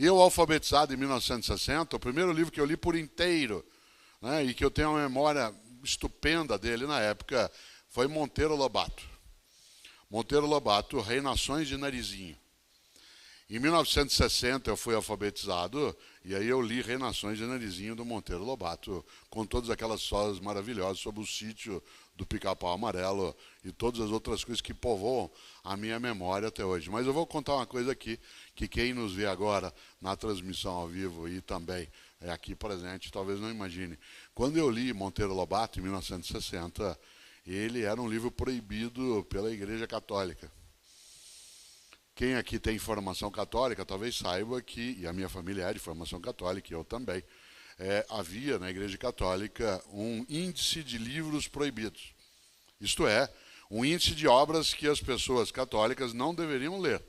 Eu, alfabetizado em 1960, o primeiro livro que eu li por inteiro, né, e que eu tenho uma memória estupenda dele na época, foi Monteiro Lobato. Monteiro Lobato, Reinações de Narizinho. Em 1960 eu fui alfabetizado e aí eu li Reinações de Narizinho do Monteiro Lobato, com todas aquelas histórias maravilhosas sobre o sítio do Pica-Pau Amarelo e todas as outras coisas que povoam a minha memória até hoje. Mas eu vou contar uma coisa aqui, que quem nos vê agora na transmissão ao vivo e também é aqui presente, talvez não imagine. Quando eu li Monteiro Lobato, em 1960, ele era um livro proibido pela Igreja Católica. Quem aqui tem formação católica talvez saiba que, e a minha família é de formação católica, e eu também, havia na Igreja Católica um índice de livros proibidos. Isto é, um índice de obras que as pessoas católicas não deveriam ler,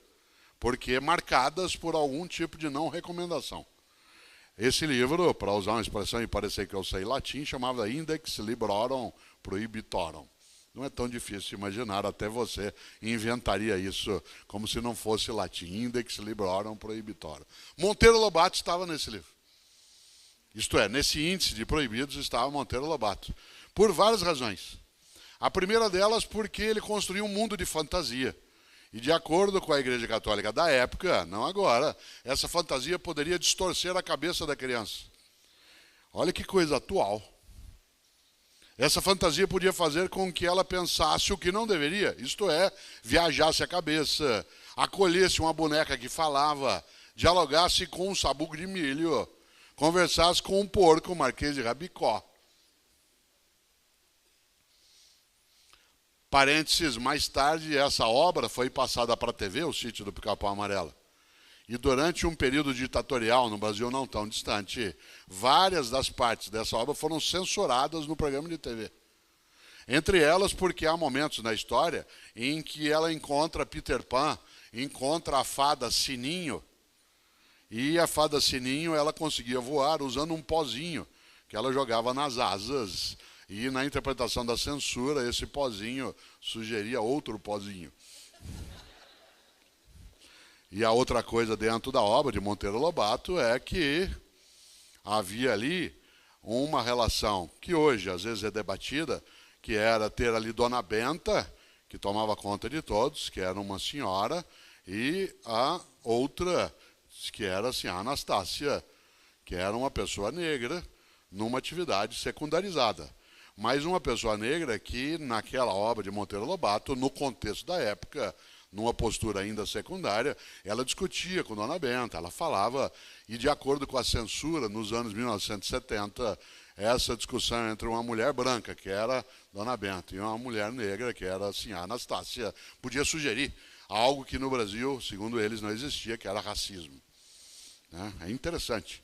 porque marcadas por algum tipo de não recomendação. Esse livro, para usar uma expressão e parecer que eu sei latim, chamava Index Librorum Prohibitorum. Não é tão difícil imaginar, até você inventaria isso como se não fosse latim. Index Librorum Prohibitorum. Monteiro Lobato estava nesse livro. Isto é, nesse índice de proibidos estava Monteiro Lobato. Por várias razões. A primeira delas porque ele construiu um mundo de fantasia. E de acordo com a Igreja Católica da época, não agora, essa fantasia poderia distorcer a cabeça da criança. Olha que coisa atual. Essa fantasia podia fazer com que ela pensasse o que não deveria, isto é, viajasse a cabeça, acolhesse uma boneca que falava, dialogasse com um sabugo de milho, conversasse com um porco, o Marquês de Rabicó. Parênteses, mais tarde essa obra foi passada para a TV, o Sítio do Pica-Pau Amarelo. E durante um período ditatorial, no Brasil não tão distante, várias das partes dessa obra foram censuradas no programa de TV. Entre elas porque há momentos na história em que ela encontra Peter Pan, encontra a fada Sininho, e a fada Sininho ela conseguia voar usando um pozinho que ela jogava nas asas. E na interpretação da censura, esse pozinho sugeria outro pozinho. E a outra coisa dentro da obra de Monteiro Lobato é que havia ali uma relação que hoje às vezes é debatida, que era ter ali Dona Benta, que tomava conta de todos, que era uma senhora, e a outra, que era assim, a Anastácia, que era uma pessoa negra, numa atividade secundarizada. Mas uma pessoa negra que, naquela obra de Monteiro Lobato, no contexto da época, numa postura ainda secundária, ela discutia com Dona Benta, ela falava, e de acordo com a censura, nos anos 1970, essa discussão entre uma mulher branca, que era Dona Benta, e uma mulher negra, que era assim, a Anastácia, podia sugerir algo que no Brasil, segundo eles, não existia, que era racismo. É interessante.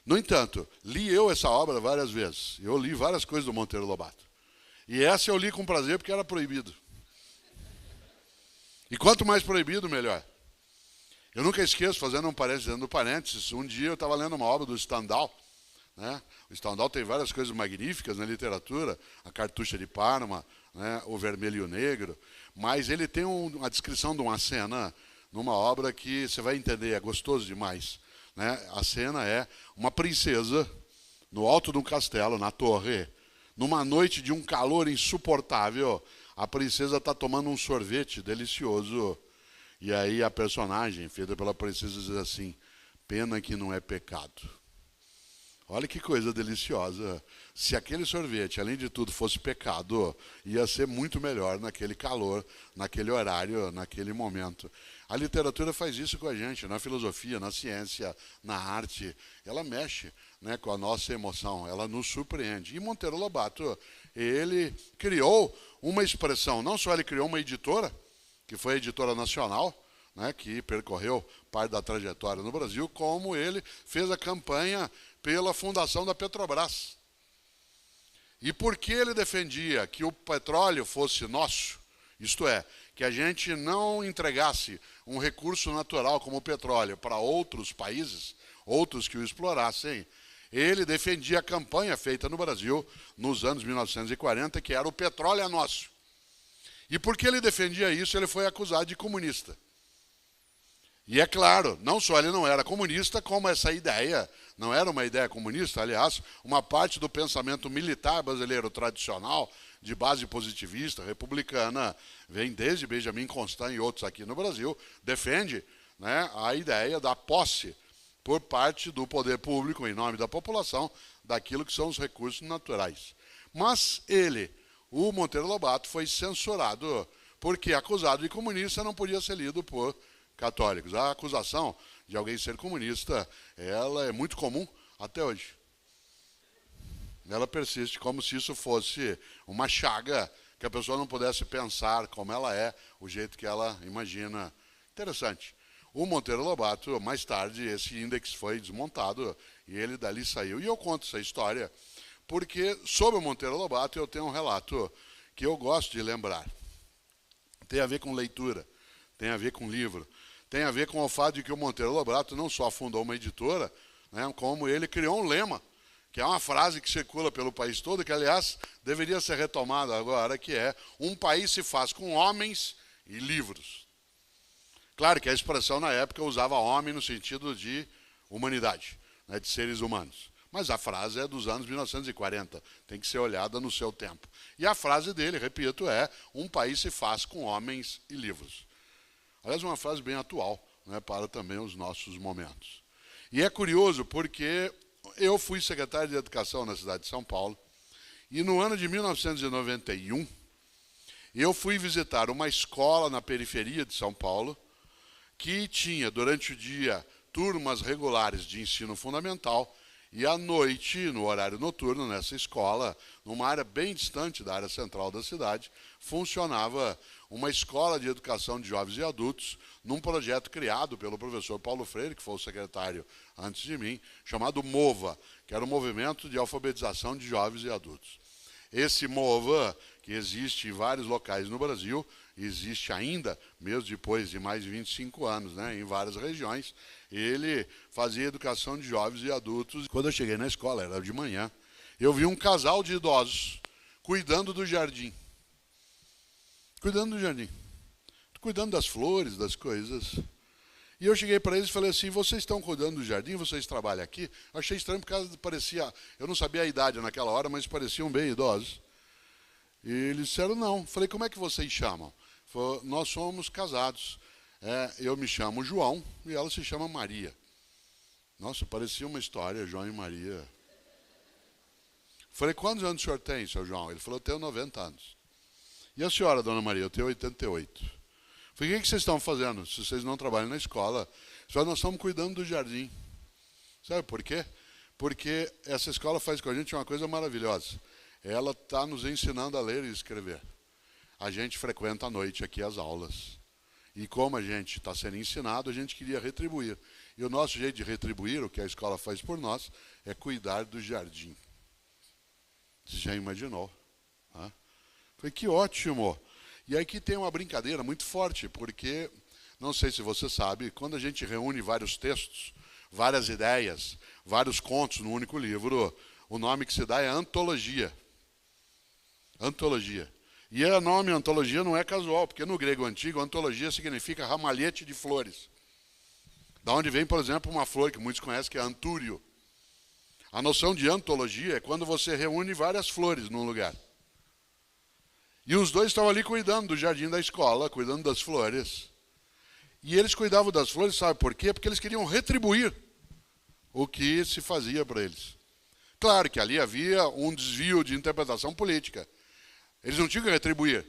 No entanto, li eu essa obra várias vezes. Eu li várias coisas do Monteiro Lobato. E essa eu li com prazer porque era proibido. E quanto mais proibido, melhor. Eu nunca esqueço, fazendo um parênteses dentro do parênteses, um dia eu estava lendo uma obra do Stendhal. Né? O Stendhal tem várias coisas magníficas na literatura, a Cartucha de Parma, né? O Vermelho e o Negro, mas ele tem uma descrição de uma cena numa obra que você vai entender, é gostoso demais. Né? A cena é uma princesa no alto de um castelo, na torre, numa noite de um calor insuportável, a princesa está tomando um sorvete delicioso, e aí a personagem, feita pela princesa, diz assim, pena que não é pecado. Olha que coisa deliciosa. Se aquele sorvete, além de tudo, fosse pecado, ia ser muito melhor naquele calor, naquele horário, naquele momento. A literatura faz isso com a gente, na filosofia, na ciência, na arte. Ela mexe, né, com a nossa emoção, ela nos surpreende. E Monteiro Lobato, ele criou uma expressão, não só ele criou uma editora, que foi a Editora Nacional, né, que percorreu parte da trajetória no Brasil, como ele fez a campanha pela fundação da Petrobras. E por que ele defendia que o petróleo fosse nosso, isto é, que a gente não entregasse um recurso natural como o petróleo para outros países, outros que o explorassem, ele defendia a campanha feita no Brasil nos anos 1940, que era o petróleo é nosso. E porque ele defendia isso, ele foi acusado de comunista. E é claro, não só ele não era comunista, como essa ideia não era uma ideia comunista. Aliás, uma parte do pensamento militar brasileiro tradicional, de base positivista, republicana, vem desde Benjamin Constant e outros aqui no Brasil, defende, né, a ideia da posse por parte do poder público, em nome da população, daquilo que são os recursos naturais. Mas ele, o Monteiro Lobato, foi censurado porque, acusado de comunista, não podia ser lido por católicos. A acusação de alguém ser comunista, ela é muito comum até hoje. Ela persiste como se isso fosse uma chaga, que a pessoa não pudesse pensar como ela é, o jeito que ela imagina. Interessante. O Monteiro Lobato, mais tarde, esse índex foi desmontado e ele dali saiu. E eu conto essa história porque, sobre o Monteiro Lobato, eu tenho um relato que eu gosto de lembrar. Tem a ver com leitura, tem a ver com livro, tem a ver com o fato de que o Monteiro Lobato não só fundou uma editora, né, como ele criou um lema, que é uma frase que circula pelo país todo, que, aliás, deveria ser retomada agora, que é: um país se faz com homens e livros. Claro que a expressão, na época, usava homem no sentido de humanidade, né, de seres humanos. Mas a frase é dos anos 1940, tem que ser olhada no seu tempo. E a frase dele, repito, é: um país se faz com homens e livros. Aliás, uma frase bem atual, né, para também os nossos momentos. E é curioso porque eu fui secretário de Educação na cidade de São Paulo, e no ano de 1991, eu fui visitar uma escola na periferia de São Paulo, que tinha, durante o dia, turmas regulares de ensino fundamental, e à noite, no horário noturno, nessa escola, numa área bem distante da área central da cidade, funcionava uma escola de educação de jovens e adultos, num projeto criado pelo professor Paulo Freire, que foi o secretário antes de mim, chamado MOVA, que era o Movimento de Alfabetização de Jovens e Adultos. Esse MOVA, que existe em vários locais no Brasil, existe ainda, mesmo depois de mais de 25 anos, né, em várias regiões, ele fazia educação de jovens e adultos. Quando eu cheguei na escola, era de manhã, eu vi um casal de idosos cuidando do jardim. Cuidando do jardim. Cuidando das flores, das coisas. E eu cheguei para eles e falei assim: vocês estão cuidando do jardim? Vocês trabalham aqui? Eu achei estranho porque parecia... Eu não sabia a idade naquela hora, mas pareciam bem idosos. E eles disseram não. Falei: como é que vocês chamam? Falei: nós somos casados. Eu me chamo João e ela se chama Maria. Nossa, parecia uma história, João e Maria. Falei: quantos anos o senhor tem, seu João? Ele falou: eu tenho 90 anos. E a senhora, dona Maria? Eu tenho 88. Falei: o que vocês estão fazendo se vocês não trabalham na escola? Só nós estamos cuidando do jardim. Sabe por quê? Porque essa escola faz com a gente uma coisa maravilhosa. Ela está nos ensinando a ler e escrever. A gente frequenta à noite aqui as aulas. E como a gente está sendo ensinado, a gente queria retribuir. E o nosso jeito de retribuir, o que a escola faz por nós, é cuidar do jardim. Você já imaginou? Falei: que ótimo! E aqui tem uma brincadeira muito forte, porque, não sei se você sabe, quando a gente reúne vários textos, várias ideias, vários contos num único livro, o nome que se dá é antologia. Antologia. E o nome antologia não é casual, porque no grego antigo, antologia significa ramalhete de flores. Da onde vem, por exemplo, uma flor que muitos conhecem, que é antúrio. A noção de antologia é quando você reúne várias flores num lugar. E os dois estavam ali cuidando do jardim da escola, cuidando das flores. E eles cuidavam das flores, sabe por quê? Porque eles queriam retribuir o que se fazia para eles. Claro que ali havia um desvio de interpretação política. Eles não tinham que retribuir.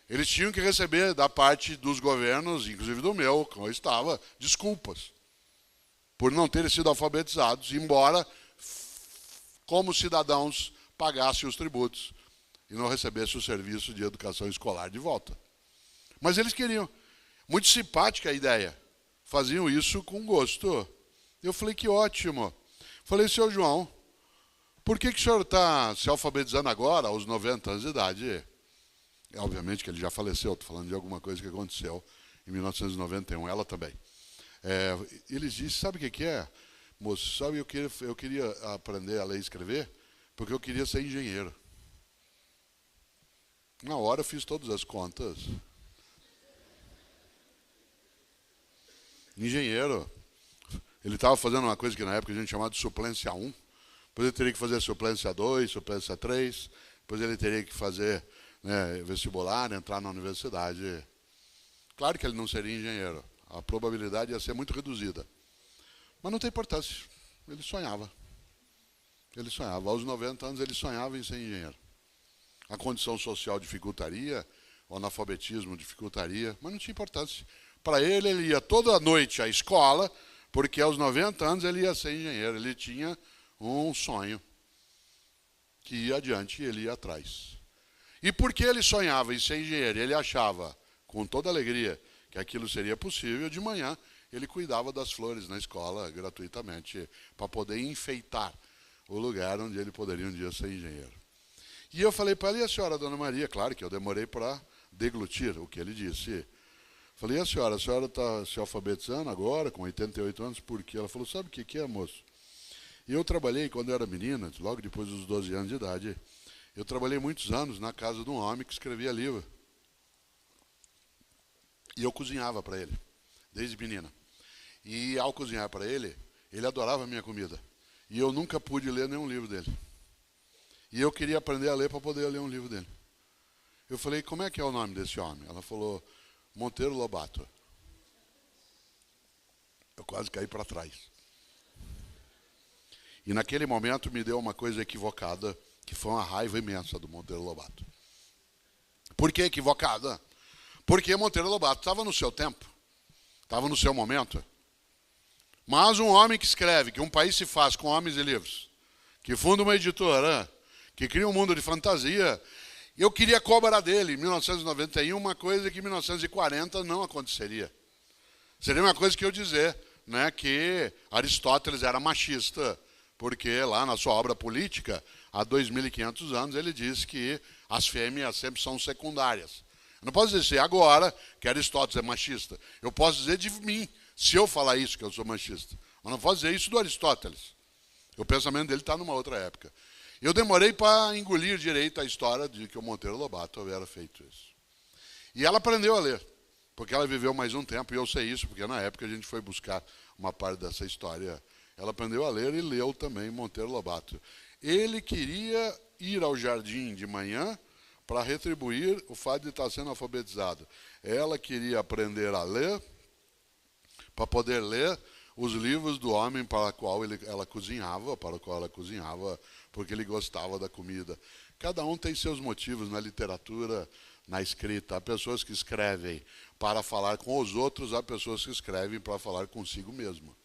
Eles tinham que receber da parte dos governos, inclusive do meu, como eu estava, desculpas por não terem sido alfabetizados, embora, como cidadãos, pagassem os tributos e não recebessem o serviço de educação escolar de volta. Mas eles queriam. Muito simpática a ideia. Faziam isso com gosto. Eu falei: que ótimo. Falei: seu João, por que o senhor está se alfabetizando agora, aos 90 anos de idade? Obviamente que ele já faleceu, estou falando de alguma coisa que aconteceu em 1991, ela também. Ele disse: sabe o que é, moço? Sabe, eu queria aprender a ler e escrever porque eu queria ser engenheiro. Na hora eu fiz todas as contas. engenheiro. Ele estava fazendo uma coisa que na época a gente chamava de suplência 1. Depois ele teria que fazer suplência 2, suplência 3. Depois ele teria que fazer, né, vestibular, entrar na universidade. Claro que ele não seria engenheiro. A probabilidade ia ser muito reduzida. Mas não tem importância. Ele sonhava. Ele sonhava. Aos 90 anos ele sonhava em ser engenheiro. A condição social dificultaria, o analfabetismo dificultaria, mas não tinha importância. Para ele, ele ia toda noite à escola, porque aos 90 anos ele ia ser engenheiro. Ele tinha um sonho que ia adiante e ele ia atrás. E porque ele sonhava em ser engenheiro, ele achava, com toda alegria, que aquilo seria possível, de manhã ele cuidava das flores na escola gratuitamente, para poder enfeitar o lugar onde ele poderia um dia ser engenheiro. E eu falei para ela, e a senhora, dona Maria? Claro que eu demorei para deglutir o que ele disse. Falei, e a senhora está se alfabetizando agora, com 88 anos, por quê? Ela falou, sabe o que é, moço? E eu trabalhei quando eu era menina, logo depois dos 12 anos de idade, eu trabalhei muitos anos na casa de um homem que escrevia livro. E eu cozinhava para ele, desde menina. E ao cozinhar para ele, ele adorava a minha comida. E eu nunca pude ler nenhum livro dele. E eu queria aprender a ler para poder ler um livro dele. Eu falei, como é que é o nome desse homem? Ela falou, Monteiro Lobato. Eu quase caí para trás. E naquele momento me deu uma coisa equivocada, que foi uma raiva imensa do Monteiro Lobato. Por que equivocada? Porque Monteiro Lobato estava no seu tempo, estava no seu momento. Mas um homem que escreve que um país se faz com homens e livros, que funda uma editora, que cria um mundo de fantasia, eu queria cobrar dele, em 1991, uma coisa que em 1940 não aconteceria. Seria uma coisa que eu dizer, né, que Aristóteles era machista, porque lá na sua obra política, há 2.500 anos, ele diz que as fêmeas sempre são secundárias. Eu não posso dizer agora que Aristóteles é machista. Eu posso dizer de mim, se eu falar isso, que eu sou machista. Mas não posso dizer isso do Aristóteles. O pensamento dele está numa outra época. Eu demorei para engolir direito a história de que o Monteiro Lobato havia feito isso. E ela aprendeu a ler, porque ela viveu mais um tempo, e eu sei isso, porque na época a gente foi buscar uma parte dessa história. Ela aprendeu a ler e leu também Monteiro Lobato. Ele queria ir ao jardim de manhã para retribuir o fato de estar sendo alfabetizado. Ela queria aprender a ler para poder ler os livros do homem para o qual ela cozinhava, porque ele gostava da comida. Cada um tem seus motivos na literatura, na escrita. Há pessoas que escrevem para falar com os outros, há pessoas que escrevem para falar consigo mesmo.